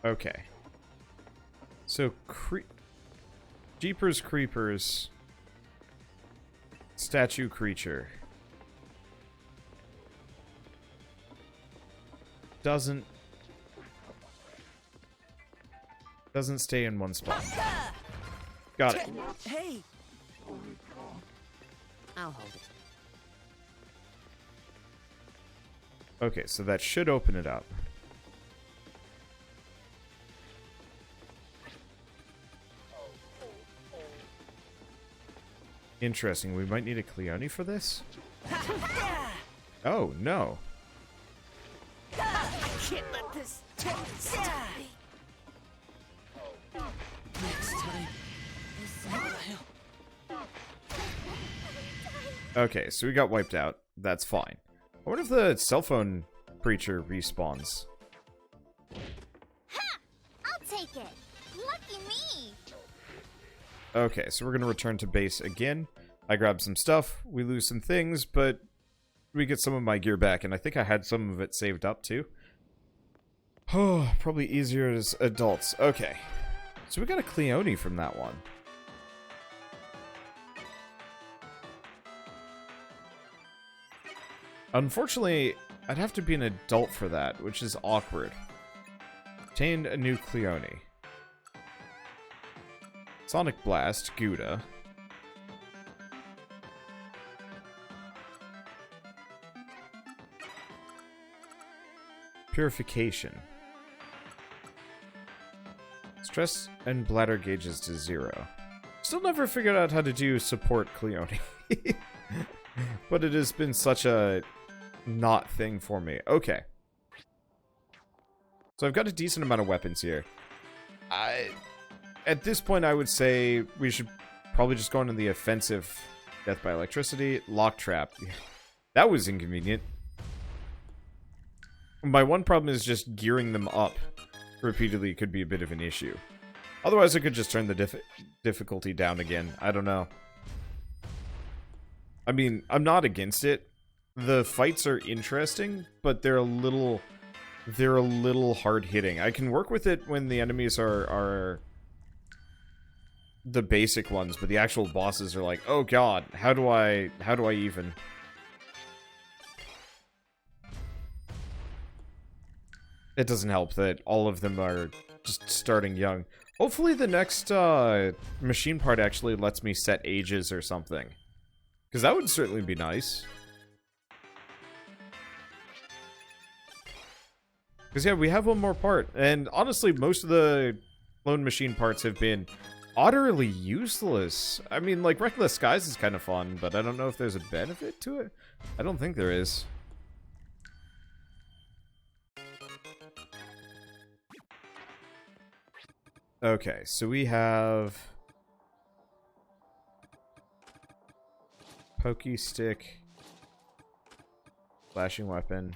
Okay. So, Jeepers Creepers. Statue creature. Doesn't stay in one spot. Got it. Hey. I'll hold it. Okay, so that should open it up. Interesting. We might need a Cleone for this? Oh, no. I can't let this stop me. Next time. Okay, so we got wiped out. That's fine. I wonder if the cell phone creature respawns. Ha! I'll take it. Lucky me. Okay, so we're going to return to base again. I grab some stuff, we lose some things, but we get some of my gear back, and I think I had some of it saved up too. Oh, probably easier as adults. Okay, so we got a Cleone from that one. Unfortunately, I'd have to be an adult for that, which is awkward. Obtained a new Cleone. Sonic Blast, Gouda. Purification. Stress and bladder gauges to 0. Still never figured out how to do support Cleone. But it has been such a not thing for me. Okay. So I've got a decent amount of weapons here. At this point, I would say we should probably just go into the offensive. Death by electricity. Lock trap. That was inconvenient. My one problem is just gearing them up repeatedly could be a bit of an issue. Otherwise, I could just turn the difficulty down again. I don't know. I mean, I'm not against it. The fights are interesting, but they're a little hard-hitting. I can work with it when the enemies are the basic ones, but the actual bosses are like, oh god, how do I even... It doesn't help that all of them are just starting young. Hopefully the next machine part actually lets me set ages or something. Because that would certainly be nice. Because yeah, we have one more part. And honestly, most of the clone machine parts have been utterly useless. I mean, like, Reckless Skies is kind of fun, but I don't know if there's a benefit to it. I don't think there is. Okay, so we have... Pokey stick. Flashing weapon.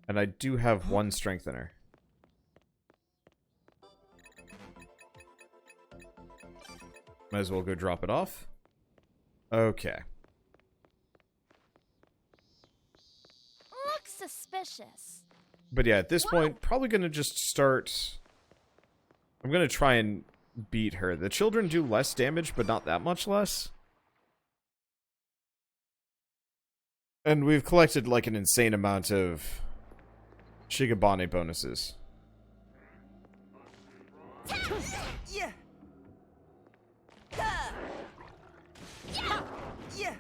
And I do have one strengthener. Might as well go drop it off. Okay. Looks suspicious. But yeah, at this point, probably gonna just start... I'm gonna try and beat her. The children do less damage, but not that much less. And we've collected, like, an insane amount of Shigabane bonuses. Yeah. Yeah.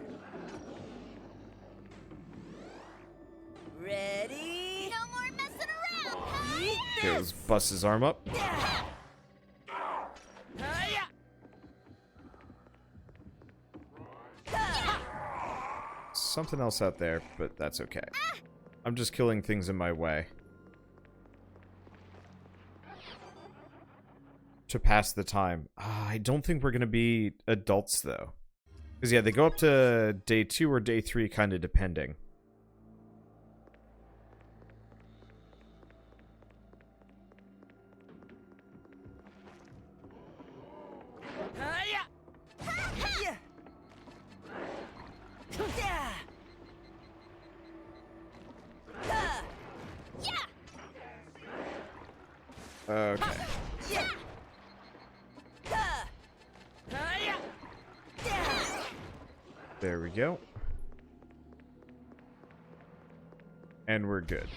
Ready? No more messing around, huh? Okay, let's bust his arm up. Something else out there, but that's okay. I'm just killing things in my way. To pass the time. I don't think we're going to be adults, though. Because, yeah, they go up to day 2 or day 3, kind of depending. Okay. Yeah. There we go. And we're good.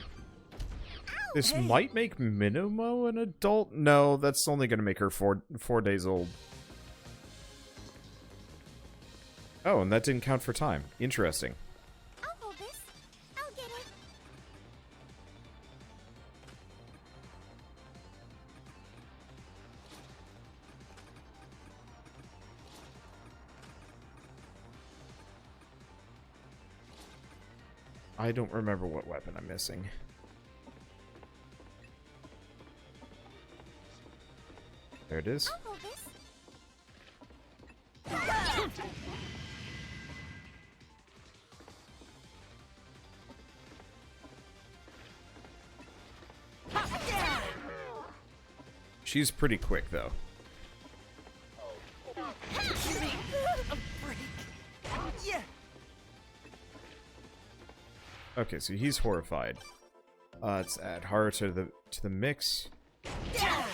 This might make Minimo an adult? No, that's only going to make her four days old. Oh, and that didn't count for time. Interesting. I'll hold this. I'll get it. I don't remember what weapon I'm missing. There it is. I'll hold this. She's pretty quick, though. Give me a break. Yeah. Okay, so he's horrified. Let's add Haruto to the mix. Yeah.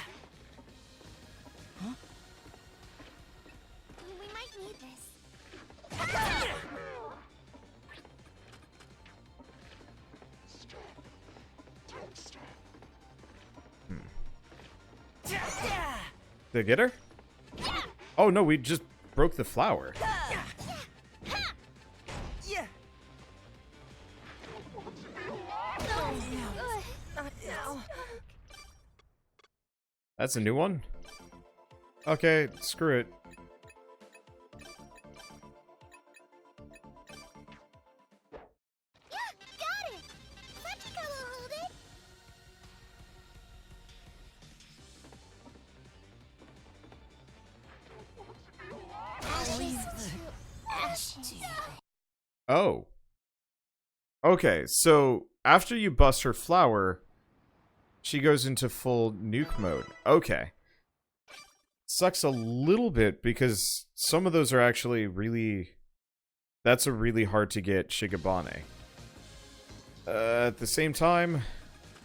We might need this. Did I get her? Oh no, we just broke the flower. Yeah. Ugh. Not now. That's a new one? Okay, screw it. Yeah, got it. Sachiko will hold it. Ashes. Oh. Okay, so after you bust her flower, she goes into full nuke mode. Okay. Sucks a little bit because some of those are actually really... That's a really hard to get Shigabane. At the same time...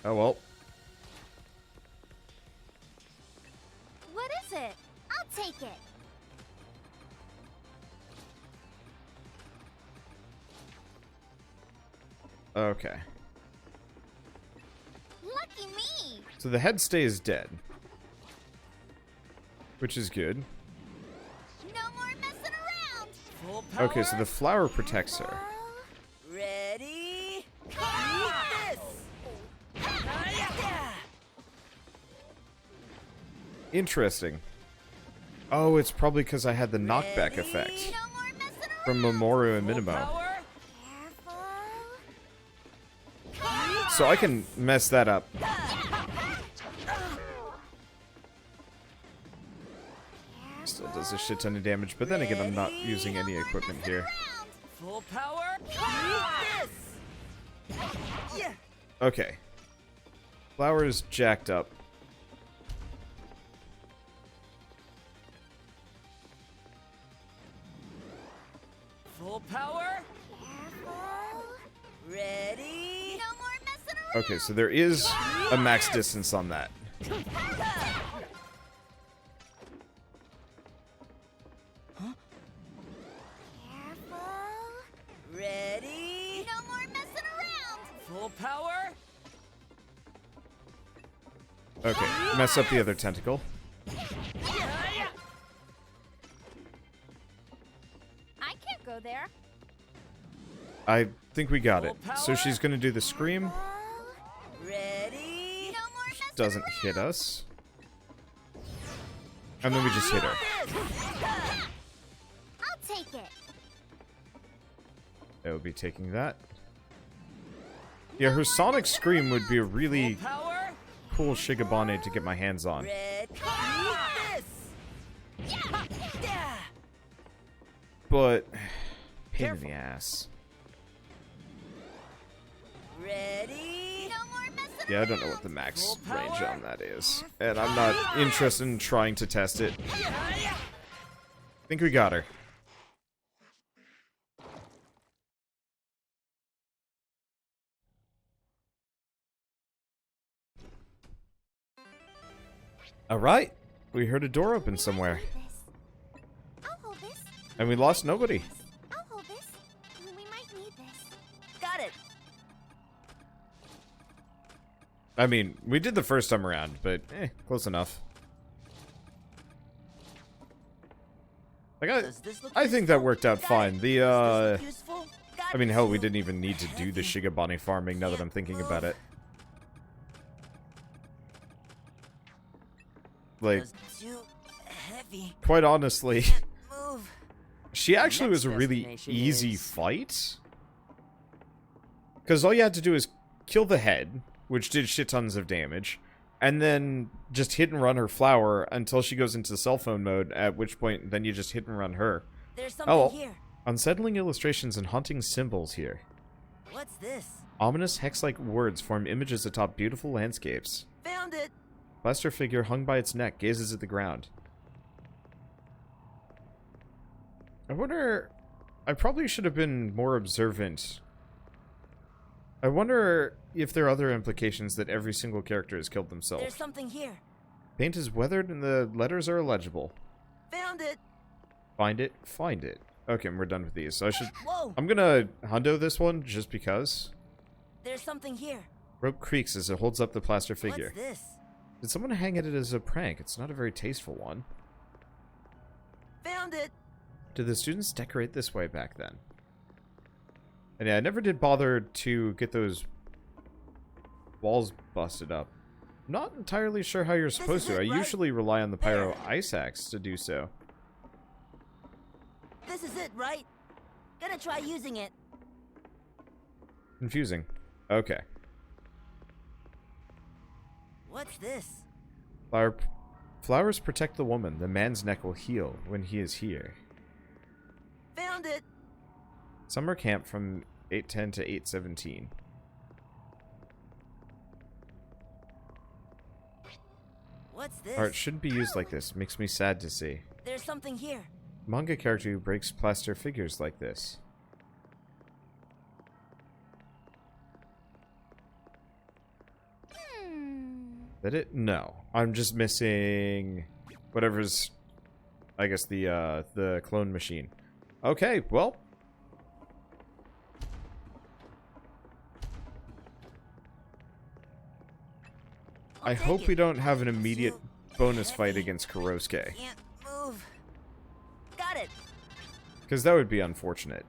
Oh well. What is it? I'll take it. Okay. Lucky me. So the head stays dead. Which is good. No more messing around. Full power. Okay, so the flower protects her. Ready? Eat this. Yeah. Interesting. Oh, it's probably because I had the knockback Ready? effect No more messing around. from Mamoru and Full Minimo. power. Careful. So I can mess that up. Still does a shit ton of damage, but then again, I'm not using any equipment here. Full power. Eat this. Yeah. Okay. Flower is jacked up. Full power. Careful. Ready? No more messing around. Okay, so there is a max distance on that. Careful. Ready? No more messing around. Full power. Okay, mess up the other tentacle. I can't go there. I think we got it. So she's gonna do the scream. Ready? No more messing Doesn't hit us. And then we just hit her. I'll take it. I will be taking that. Yeah, her sonic scream would be a really Power. cool Shigabane to get my hands on. Ready? Eat this. Yeah. But pain in the ass. Ready? No more messing Yeah, I don't know what the max Full power. range on that is. And I'm not interested in trying to test it. I think we got her. Alright. We heard a door open somewhere. I'll hold this. And we lost nobody. I'll hold this. We might need this. Got it. I mean, we did the first time around, but close enough. Like, Does this look I think that useful? worked out Got fine. it. The, Does this look useful? Got I mean, it. hell, we didn't even need to do the Shigabani farming now that I'm thinking about it. Like, It's too heavy. quite honestly, Can't move. she actually Next was a really destination easy is- fight. Because all you had to do is kill the head, which did shit tons of damage, and then just hit and run her flower until she goes into cell phone mode, at which point then you just hit and run her. There's something Oh, here. unsettling illustrations and haunting symbols here. What's this? Ominous hex-like words form images atop beautiful landscapes. Found it. Plaster figure hung by its neck gazes at the ground. I wonder... I probably should have been more observant. I wonder if there are other implications that every single character has killed There's themselves. something here. Paint is weathered and the letters are illegible. Found it. Find it, find it. Okay, we're done with these. So I should... Whoa. I'm gonna hundo this one just because. There's something here. Rope creaks as it holds up the plaster figure. What's this? Did someone hang at it as a prank? It's not a very tasteful one. Found it. Did the students decorate this way back then? And yeah, I never did bother to get those walls busted up. I'm not entirely sure how you're supposed to. is I it, right? usually rely on the pyro ice axe to do so. This is it, right? Gonna try using it. Confusing. Okay. What's this? Flowers protect the woman. The man's neck will heal when he is here. Found it. Summer camp from 8:10 to 8:17. What's this? Art shouldn't be used like this. Makes me sad to see. There's something here. Manga character who breaks plaster figures like this. That it? No. I'm just missing whatever's, I guess, the clone machine. Okay, well. I hope we don't have an immediate bonus fight against Kurosuke. Can't move. Got it. Because that would be unfortunate.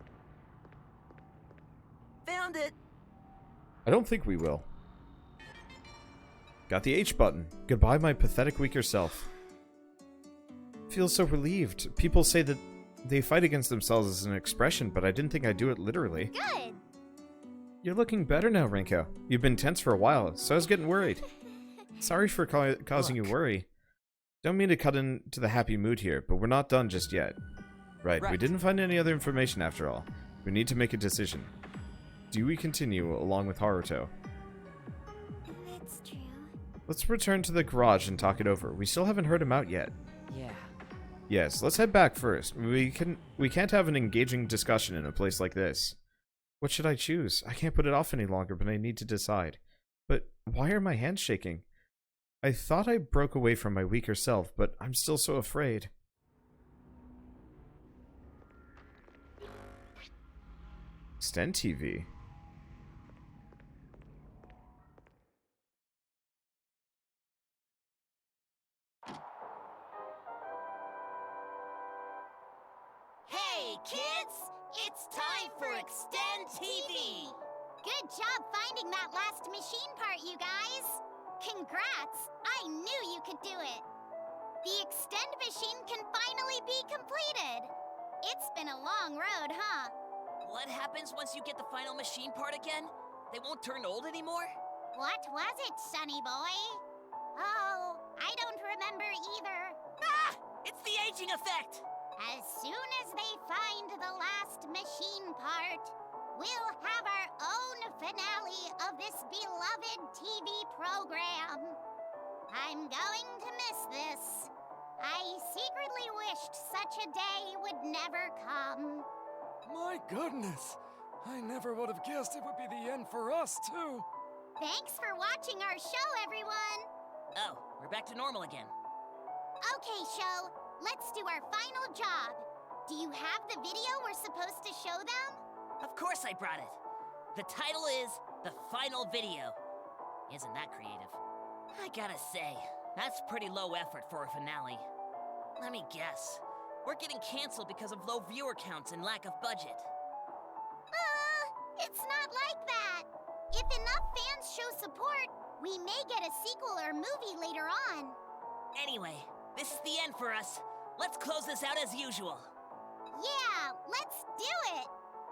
Found it. I don't think we will. Got the H button. Goodbye, my pathetic weaker self. Feel so relieved. People say that they fight against themselves as an expression, but I didn't think I'd do it literally. Good. You're looking better now, Rinko. You've been tense for a while, so I was getting worried. Sorry for causing you worry. Don't mean to cut into the happy mood here, but we're not done just yet. Right, we didn't find any other information after all. We need to make a decision. Do we continue along with Haruto? It's true. Let's return to the garage and talk it over. We still haven't heard him out yet. Yeah. Yes, let's head back first. We can't have an engaging discussion in a place like this. What should I choose? I can't put it off any longer, but I need to decide. But why are my hands shaking? I thought I broke away from my weaker self, but I'm still so afraid. Extend TV. Hey, kids! It's time for Extend TV! Good job finding that last machine part, you guys. Congrats! I knew you could do it. The extend machine can finally be completed. It's been a long road, huh? What happens once you get the final machine part again? They won't turn old anymore? What was it, Sonny boy? Oh, I don't remember either. Ah! It's the aging effect! As soon as they find the last machine part, we'll have our own finale of this beloved TV program. I'm going to miss this. I secretly wished such a day would never come. My goodness! I never would have guessed it would be the end for us, too! Thanks for watching our show, everyone. Oh, we're back to normal again. Okay, show. Let's do our final job. Do you have the video we're supposed to show them? Of course I brought it. The title is The Final Video. Isn't that creative? I gotta say, that's pretty low effort for a finale. Let me guess. We're getting canceled because of low viewer counts and lack of budget. It's not like that. If enough fans show support, we may get a sequel or movie later on. Anyway, this is the end for us. Let's close this out as usual. Yeah, let's do it.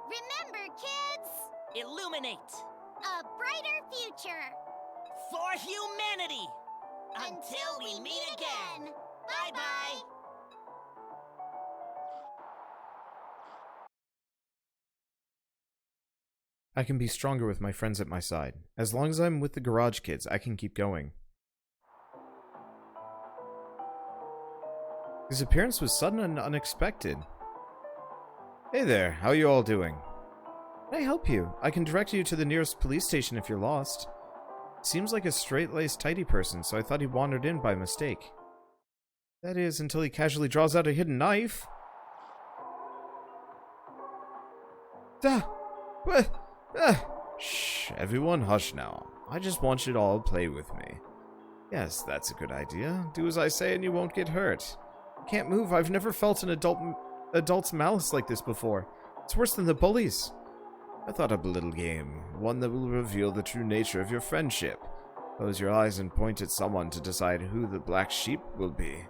Remember, kids, Illuminate a brighter future. for humanity. Until we meet again. Bye-bye. I can be stronger with my friends at my side. As long as I'm with the garage kids, I can keep going. His appearance was sudden and unexpected. Hey there, how are you all doing? Can I help you? I can direct you to the nearest police station if you're lost. Seems like a straight-laced, tidy person, so I thought he wandered in by mistake. That is, until he casually draws out a hidden knife. What? Shh, everyone hush now. I just want you to all play with me. Yes, that's a good idea. Do as I say and you won't get hurt. I can't move. I've never felt an adult's malice like this before. It's worse than the bullies. I thought up a little game, one that will reveal the true nature of your friendship. Close your eyes and point at someone to decide who the black sheep will be.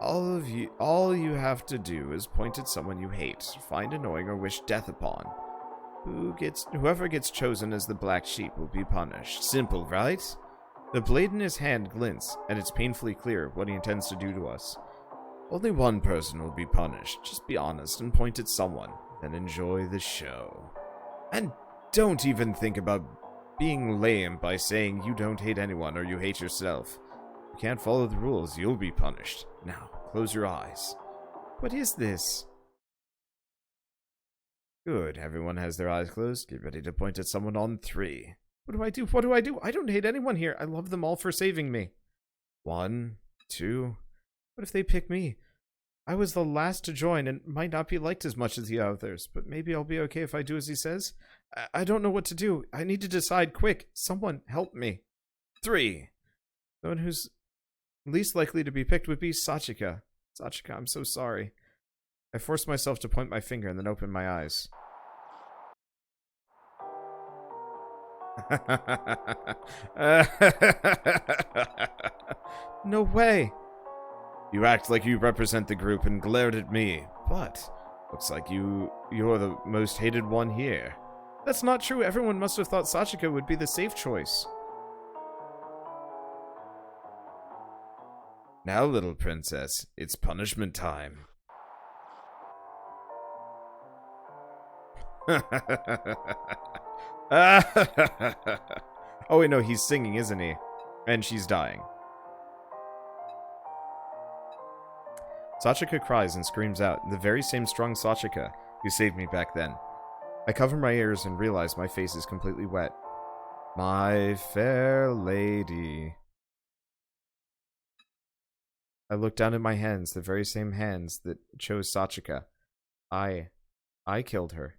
All you have to do is point at someone you hate, find annoying, or wish death upon. Whoever gets chosen as the black sheep will be punished. Simple, right? The blade in his hand glints, and it's painfully clear what he intends to do to us. Only one person will be punished. Just be honest and point at someone, then enjoy the show. And don't even think about being lame by saying you don't hate anyone or you hate yourself. If you can't follow the rules, you'll be punished. Now, close your eyes. What is this? Good, everyone has their eyes closed. Get ready to point at someone on 3. What do I do? What do I do? I don't hate anyone here. I love them all for saving me. 1, 2. What if they pick me? I was the last to join and might not be liked as much as the others, but maybe I'll be okay if I do as he says. I don't know what to do. I need to decide quick. Someone help me. 3. The one who's least likely to be picked would be Sachika. Sachika, I'm so sorry. I forced myself to point my finger and then open my eyes. No way! You act like you represent the group and glared at me, but looks like you're the most hated one here. That's not true. Everyone must have thought Sachika would be the safe choice. Now, little princess, it's punishment time. Oh wait, no, he's singing, isn't he? And she's dying. Sachika cries and screams out, the very same strong Sachika who saved me back then. I cover my ears and realize my face is completely wet. My fair lady. I look down at my hands, the very same hands that chose Sachika. I killed her.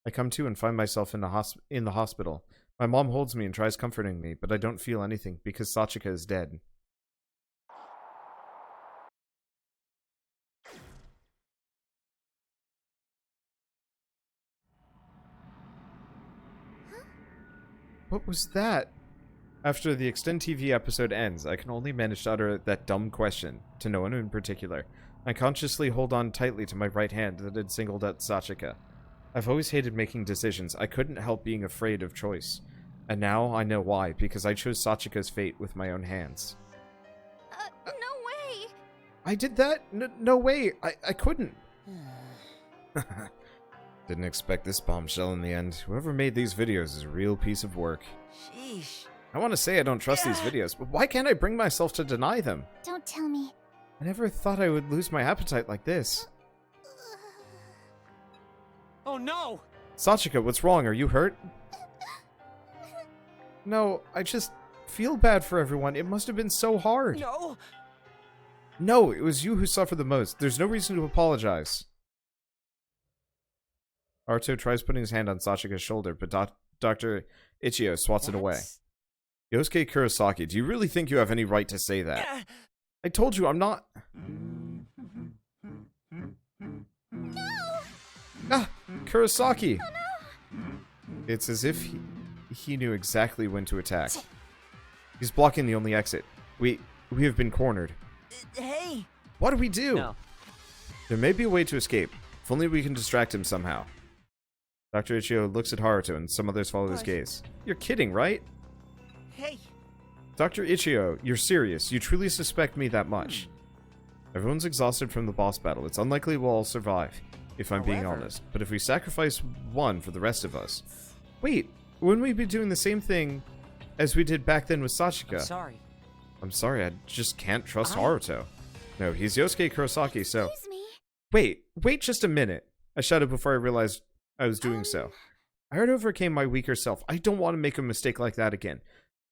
I come to and find myself in the hospital. My mom holds me and tries comforting me, but I don't feel anything because Sachika is dead. What was that? After the Extend TV episode ends, I can only manage to utter that dumb question, to no one in particular. I consciously hold on tightly to my right hand that had singled out Sachika. I've always hated making decisions. I couldn't help being afraid of choice. And now I know why, because I chose Sachika's fate with my own hands. No way! I did that? No way! I couldn't! Didn't expect this bombshell in the end. Whoever made these videos is a real piece of work. Sheesh. I want to say I don't trust these videos, but why can't I bring myself to deny them? Don't tell me. I never thought I would lose my appetite like this. Oh no! Sachika, what's wrong? Are you hurt? No, feel bad for everyone. It must have been so hard. No! No, it was you who suffered the most. There's no reason to apologize. Haruto tries putting his hand on Sachika's shoulder, but Dr. Ichio swats it away. Yosuke Kurosaki, do you really think you have any right to say that? I told you I'm not... Ah! Kurosaki! It's as if he knew exactly when to attack. He's blocking the only exit. We have been cornered. Hey! What do we do? No. There may be a way to escape. If only we can distract him somehow. Dr. Ichio looks at Haruto and some others follow his gaze. You're kidding, right? Hey! Dr. Ichio, you're serious. You truly suspect me that much. Everyone's exhausted from the boss battle. It's unlikely we'll all survive, if I'm being honest. But if we sacrifice one for the rest of us... Wait, wouldn't we be doing the same thing as we did back then with Sachika? I'm sorry, I just can't trust Haruto. No, he's Yosuke Kurosaki, so... Excuse me. Wait just a minute. I shouted before I realized I was doing so. I heard overcame my weaker self. I don't want to make a mistake like that again.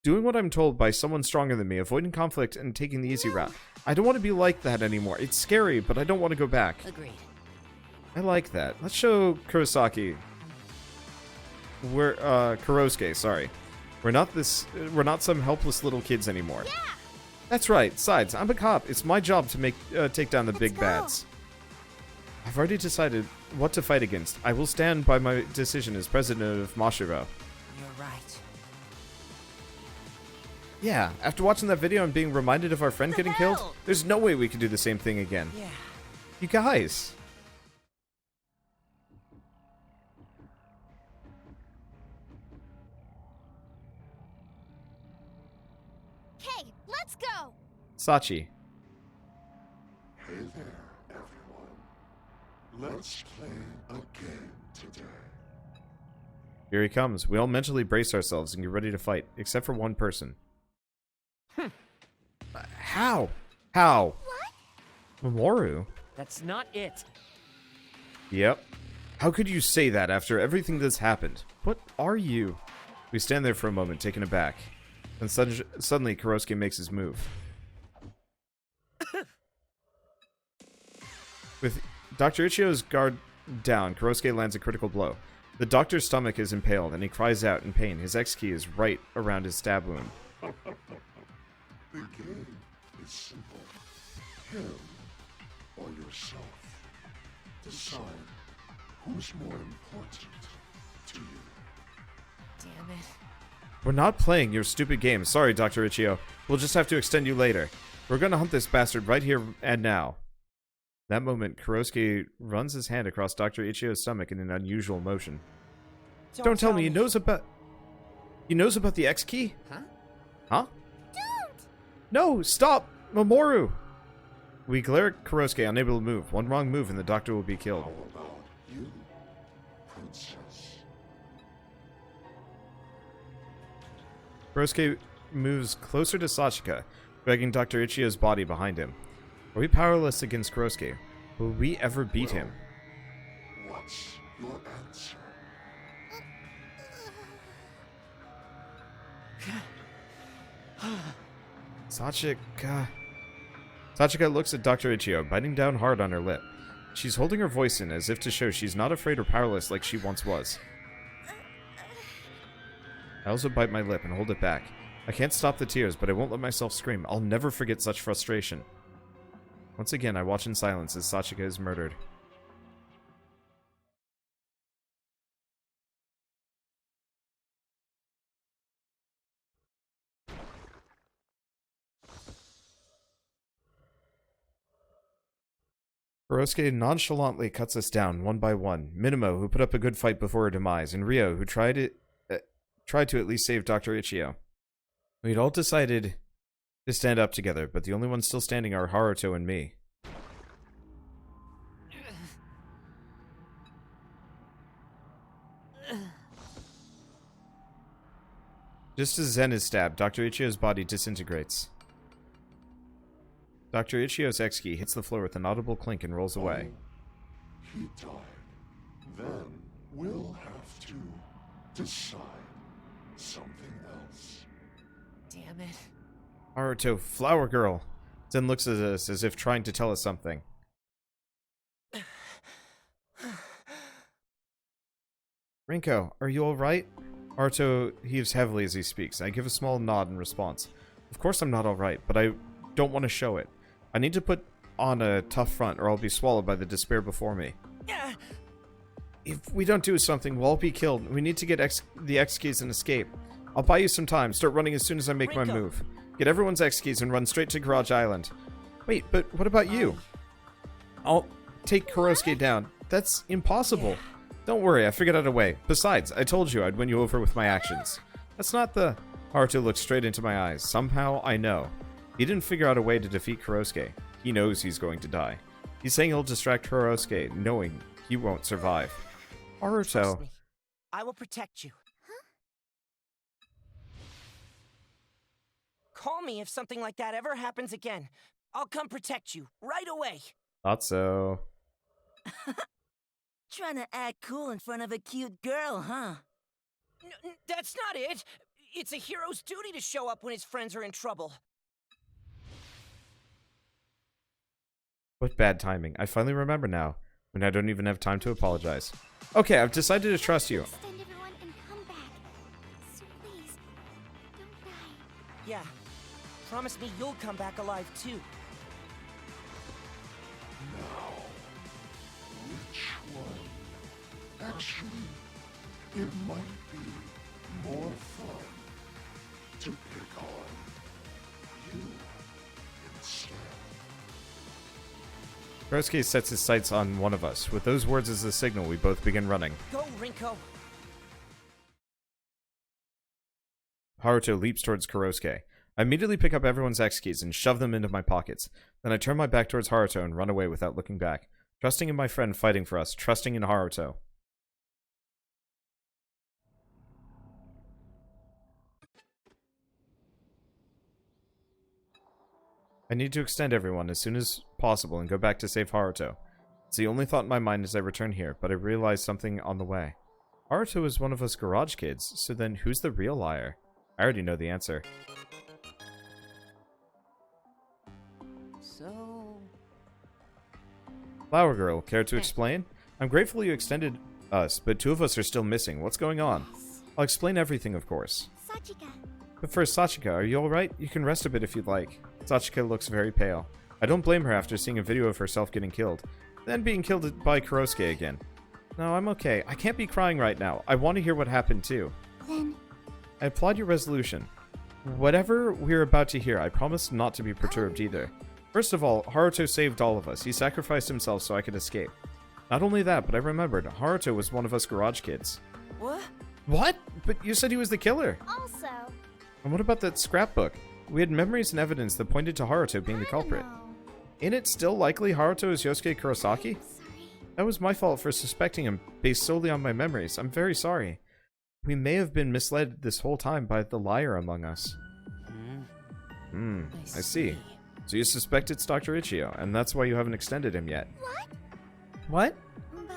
Doing what I'm told by someone stronger than me, avoiding conflict, and taking the easy route. I don't want to be like that anymore. It's scary, but I don't want to go back. Agreed. I like that. Let's show Kurosaki. Kurosuke, sorry. We're not some helpless little kids anymore. Yeah. That's right. Besides, I'm a cop. It's my job to take down the big bads. I've already decided what to fight against. I will stand by my decision as president of Mashiro. You're right. Yeah, after watching that video and being reminded of our friend getting killed, there's no way we could do the same thing again. Yeah. You guys. Okay, let's go. Sachi. Hey there, everyone. Let's play a game today. Here he comes. We all mentally brace ourselves and get ready to fight, except for one person. How? What? Mamoru? That's not it. Yep. How could you say that after everything that's happened? What are you? We stand there for a moment, taken aback. Then suddenly, Kurosuke makes his move. With Dr. Ichio's guard down, Kurosuke lands a critical blow. The doctor's stomach is impaled, and he cries out in pain. His X-key is right around his stab wound. The game is simple. Him or yourself. Decide who's more important to you. Damn it. We're not playing your stupid game. Sorry, Dr. Ichio. We'll just have to extend you later. We're gonna hunt this bastard right here and now. That moment, Kurosuke runs his hand across Dr. Ichio's stomach in an unusual motion. Don't tell me he knows about... He knows about the X-key? Huh? Don't. No, stop! Mamoru! We glare at Kurosuke, unable to move. One wrong move and the doctor will be killed. How about you, princess? Kurosuke moves closer to Sachika, dragging Dr. Ichio's body behind him. Are we powerless against Kurosuke? Will we ever beat him? What's your answer? Sachika looks at Dr. Ichio, biting down hard on her lip. She's holding her voice in as if to show she's not afraid or powerless like she once was. I also bite my lip and hold it back. I can't stop the tears, but I won't let myself scream. I'll never forget such frustration. Once again, I watch in silence as Sachika is murdered. Kurosuke nonchalantly cuts us down one by one. Minamo, who put up a good fight before her demise, and Ryo, who tried to at least save Dr. Ichio. We'd all decided to stand up together, but the only ones still standing are Haruto and me. Just as Zen is stabbed, Dr. Ichio's body disintegrates. Dr. Ichio's X-key hits the floor with an audible clink and rolls away. He died. Then we'll have to decide something else. Damn it. Haruto, flower girl. Zen looks at us as if trying to tell us something. Rinko, are you alright? Haruto heaves heavily as he speaks. I give a small nod in response. Of course I'm not alright, but I don't want to show it. I need to put on a tough front or I'll be swallowed by the despair before me. If we don't do something, we'll all be killed. We need to get the X keys and escape. I'll buy you some time. Start running as soon as I make my move. Get everyone's X keys and run straight to Garage Island. Wait, but what about you? I'll take Kurosuke down. That's impossible. Don't worry, I figured out a way. Besides, I told you I'd win you over with my actions. That's not the... Haruto looks straight into my eyes. Somehow, I know. He didn't figure out a way to defeat Kurosuke. He knows he's going to die. He's saying he'll distract Kurosuke, knowing he won't survive. Haruto. Me. I will protect you. Call me if something like that ever happens again. I'll come protect you right away. Thought so. Trying to act cool in front of a cute girl, huh? That's not it. It's a hero's duty to show up when his friends are in trouble. What bad timing. I finally remember now, when I don't even have time to apologize. Okay, I've decided to trust you. Send everyone and come back. So please, don't die. Yeah. Promise me you'll come back alive too. Now, which one? Actually, it might be more fun to pick on you instead. Kurosuke sets his sights on one of us. With those words as the signal, we both begin running. Go, Rinko. Haruto leaps towards Kurosuke. I immediately pick up everyone's X keys and shove them into my pockets. Then I turn my back towards Haruto and run away without looking back. Trusting in my friend fighting for us, trusting in Haruto. I need to extend everyone as soon as possible and go back to save Haruto. It's the only thought in my mind as I return here, but I realize something on the way. Haruto is one of us garage kids, so then who's the real liar? I already know the answer. So... Flower Girl, care to explain? I'm grateful you extended us, but two of us are still missing. What's going on? I'll explain everything, of course. Sachika. But first, Sachika, are you alright? You can rest a bit if you'd like. Sachika looks very pale. I don't blame her after seeing a video of herself getting killed. Then being killed by Kurosuke again. No, I'm okay. I can't be crying right now. I want to hear what happened too. Then I applaud your resolution. Whatever we're about to hear, I promise not to be perturbed either. First of all, Haruto saved all of us. He sacrificed himself so I could escape. Not only that, but I remembered, Haruto was one of us garage kids. What? What? But you said he was the killer. also, And what about that scrapbook? We had memories and evidence that pointed to Haruto being the I don't culprit. know. Ain't it still likely Haruto is Yosuke Kurosaki? Sorry. That was my fault for suspecting him based solely on my memories. I'm very sorry. We may have been misled this whole time by the liar among us. I see. So you suspect it's Dr. Ichio, and that's why you haven't extended him yet. What? What? But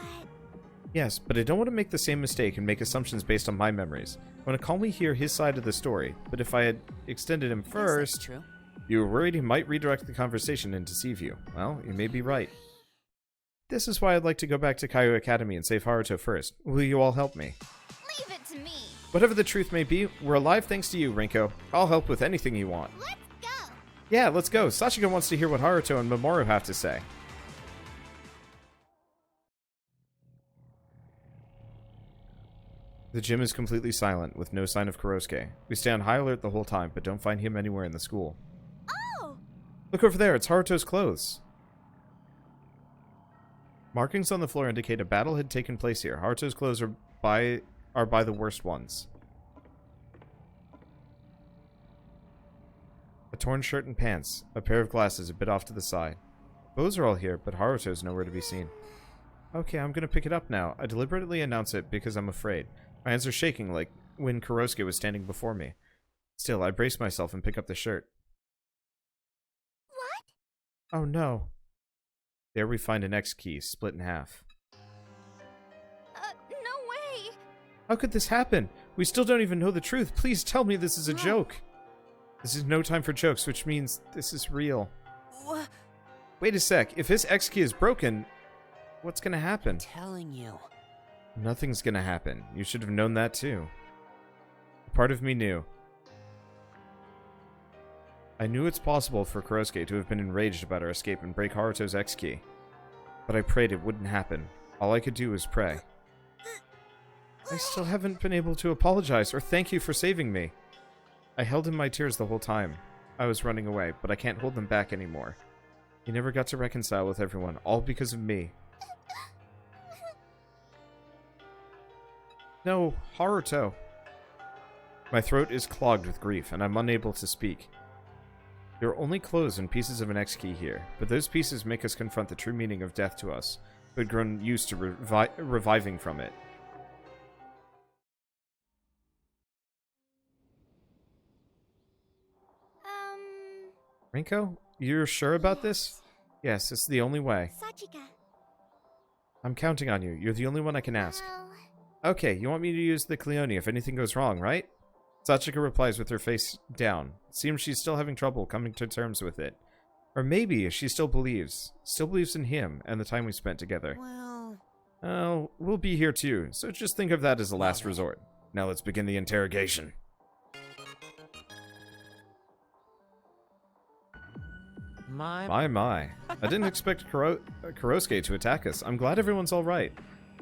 Yes, but I don't want to make the same mistake and make assumptions based on my memories. I want to calmly hear his side of the story, but if I had extended him first, True. you were worried he might redirect the conversation and deceive you. Well, you may be right. This is why I'd like to go back to Kaiyo Academy and save Haruto first. Will you all help me? leave it to me. Whatever the truth may be, we're alive thanks to you, Rinko. I'll help with anything you want. Let's go. Yeah, let's go. Sachika wants to hear what Haruto and Mamoru have to say. The gym is completely silent, with no sign of Kurosuke. We stay on high alert the whole time, but don't find him anywhere in the school. Oh, Look over there, it's Haruto's clothes. Markings on the floor indicate a battle had taken place here. Haruto's clothes are by the worst ones. A torn shirt and pants, a pair of glasses a bit off to the side. Clothes are all here, but Haruto's nowhere to be seen. Okay, I'm gonna pick it up now. I deliberately announce it because I'm afraid. My hands are shaking like when Kurosuke was standing before me. Still, I brace myself and pick up the shirt. what? Oh no. There we find an X key, split in half. No way. How could this happen? We still don't even know the truth. Please tell me this is a joke. This is no time for jokes, which means this is real. What? Wait a sec. If his X key is broken, what's gonna happen? Telling you. Nothing's gonna happen. You should have known that too. Part of me knew. I knew it's possible for Kurosuke to have been enraged about our escape and break Haruto's X key. But I prayed it wouldn't happen. All I could do was pray. I still haven't been able to apologize or thank you for saving me. I held in my tears the whole time. I was running away, but I can't hold them back anymore. You never got to reconcile with everyone, all because of me. No, Haruto. My throat is clogged with grief, and I'm unable to speak. There are only clothes and pieces of an X key here, but those pieces make us confront the true meaning of death to us, who had grown used to reviving from it. Rinko, you're sure about this? Yes, it's the only way. Sachika. I'm counting on you. You're the only one I can ask. Okay, you want me to use the Cleone if anything goes wrong, right? Sachika replies with her face down. It seems she's still having trouble coming to terms with it. Or maybe she still believes in him and the time we spent together. Well... Oh, we'll be here too, so just think of that as a last resort. Now let's begin the interrogation. My. I didn't expect Kurosuke to attack us. I'm glad everyone's alright.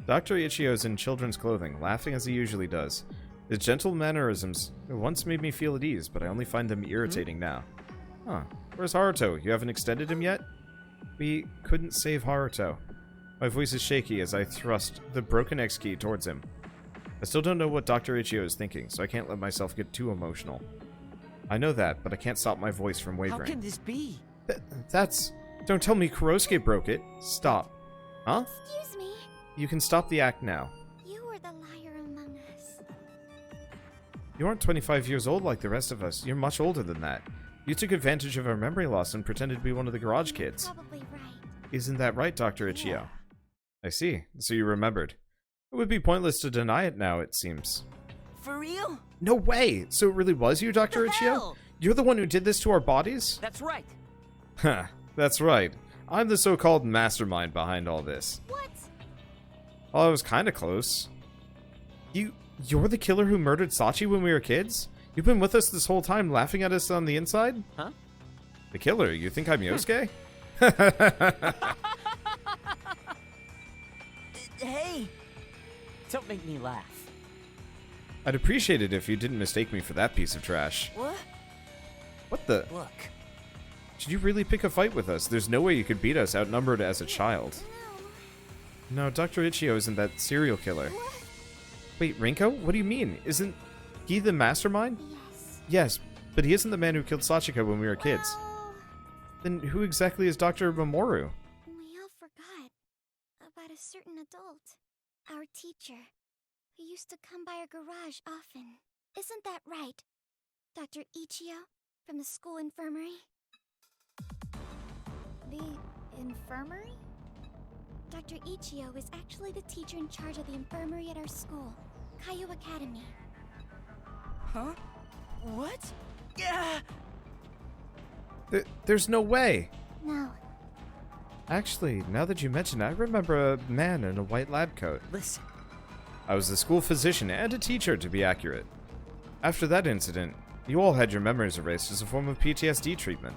Dr. Ichio's in children's clothing, laughing as he usually does. His gentle mannerisms once made me feel at ease, but I only find them irritating now. Huh. Where's Haruto? You haven't extended him yet? We couldn't save Haruto. My voice is shaky as I thrust the broken X key towards him. I still don't know what Dr. Ichio is thinking, so I can't let myself get too emotional. I know that, but I can't stop my voice from wavering. How can this be? That's... Don't tell me Kurosuke broke it. Stop. Huh? Excuse me. You can stop the act now. You were the liar among us. You aren't 25 years old like the rest of us. You're much older than that. You took advantage of our memory loss and pretended to be one of the garage kids. Probably right. Isn't that right, Dr. Ichio? Yeah. I see. So you remembered. It would be pointless to deny it now, it seems. For real? No way! So it really was you, Dr. The Ichio? hell? You're the one who did this to our bodies? That's right. Huh, that's right. I'm the so-called mastermind behind all this. What? Well, I was kinda close. You're the killer who murdered Sachi when we were kids? You've been with us this whole time laughing at us on the inside? Huh? The killer? You think I'm Yosuke? Hey! Don't make me laugh. I'd appreciate it if you didn't mistake me for that piece of trash. What? What the? Look. Did you really pick a fight with us? There's no way you could beat us outnumbered as a child. No, Dr. Ichio isn't that serial killer. Wait, Rinko? What do you mean? Isn't he the mastermind? Yes. Yes, but he isn't the man who killed Sachika when we were kids. Well, Then who exactly is Dr. Mamoru? we all forgot about a certain adult. Our teacher, who used to come by our garage often. Isn't that right, Dr. Ichio from the school infirmary? The infirmary? Dr. Ichio is actually the teacher in charge of the infirmary at our school, Kaiyo Academy. Huh? What? Yeah. There's no way. No. Actually, now that you mention it, I remember a man in a white lab coat. Listen. I was the school physician and a teacher, to be accurate. After that incident, you all had your memories erased as a form of PTSD treatment.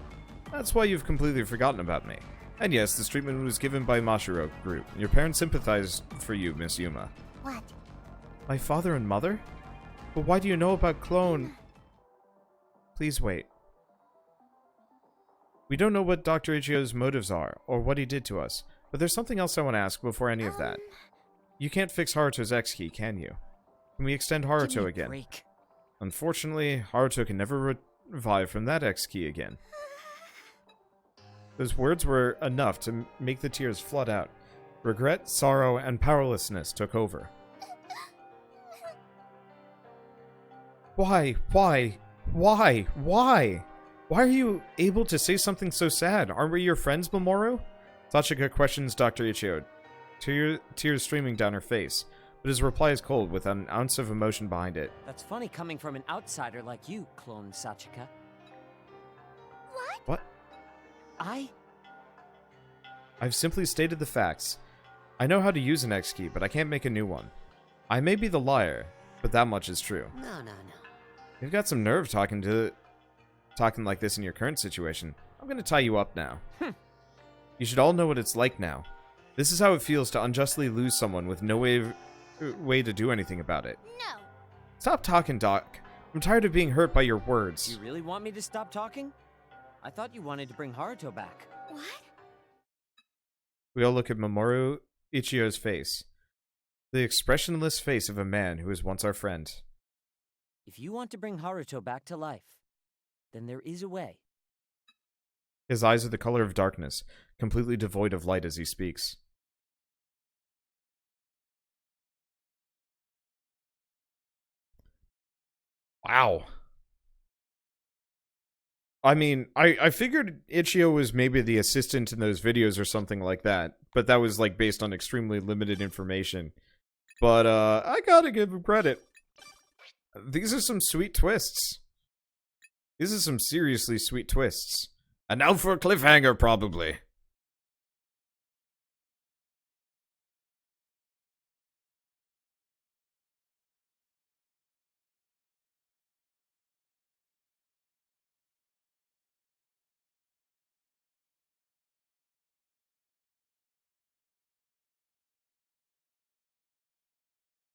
That's why you've completely forgotten about me. And yes, this treatment was given by Mashiro Group. Your parents sympathized for you, Miss Yuma. What? My father and mother? But why do you know about Clone? Please wait. We don't know what Dr. Ichio's motives are, or what he did to us, but there's something else I want to ask before any of that. You can't fix Haruto's X key, can you? Can we extend Give me Haruto a again? break. Unfortunately, Haruto can never revive from that X key again. Those words were enough to make the tears flood out. Regret, sorrow, and powerlessness took over. Why? Why? Why? Why? Why are you able to say something so sad? Aren't we your friends, Mamoru? Sachika questions Dr. Ichio, tears streaming down her face, but his reply is cold with an ounce of emotion behind it. That's funny coming from an outsider like you, Clone Sachika. What? I've simply stated the facts. I know how to use an X key, but I can't make a new one. I may be the liar, but that much is true. No. You've got some nerve talking like this in your current situation. I'm gonna tie you up now. You should all know what it's like now. This is how it feels to unjustly lose someone with no way to do anything about it. No. Stop talking, Doc. I'm tired of being hurt by your words. You really want me to stop talking? I thought you wanted to bring Haruto back. What? We all look at Mamoru Ichiyo's face. The expressionless face of a man who was once our friend. If you want to bring Haruto back to life, then there is a way. His eyes are the color of darkness, completely devoid of light as he speaks. Wow. I mean, I figured Ichiyo was maybe the assistant in those videos or something like that, but that was like based on extremely limited information. But I gotta give him credit. These are some sweet twists. These are some seriously sweet twists. And now for a cliffhanger, probably.